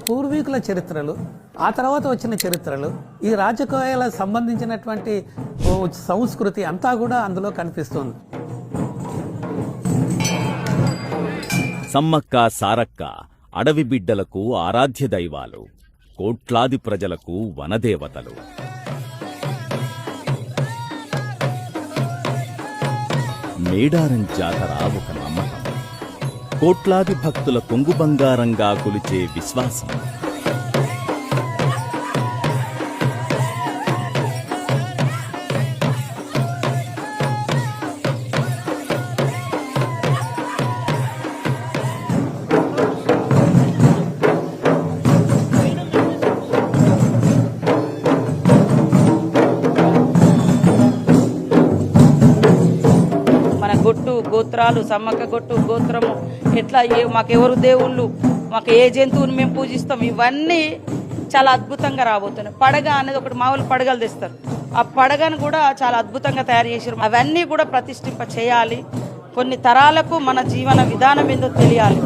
పూర్వీకుల చరిత్రలు, ఆ తర్వాత వచ్చిన చరిత్రలు, ఈ రాజకీయాలకు సంబంధించినటువంటి సంస్కృతి అంతా కూడా అందులో కనిపిస్తుంది. సమ్మక్క సారక్క అడవి బిడ్డలకు ఆరాధ్య దైవాలు, కోట్లాది ప్రజలకు వనదేవతలు. మేడారం జాతర ఒక నమ్మకం, కోట్లాది భక్తుల కొంగు బంగారంగా కొలిచే విశ్వాసం. గొట్టు గోత్రాలు, సమ్మక్క గొట్టు గోత్రము ఎట్లా, మాకెవరు దేవుళ్ళు, మాకు ఏ జంతువుని మేము పూజిస్తాం, ఇవన్నీ చాలా అద్భుతంగా రాబోతున్నాయి. పడగ అనేది ఒకటి, మామూలు పడగలు తెస్తారు, ఆ పడగను కూడా చాలా అద్భుతంగా తయారు చేశారు. అవన్నీ కూడా ప్రతిష్ఠింప చేయాలి. కొన్ని తరాలకు మన జీవన విధానం ఏందో తెలియాలి.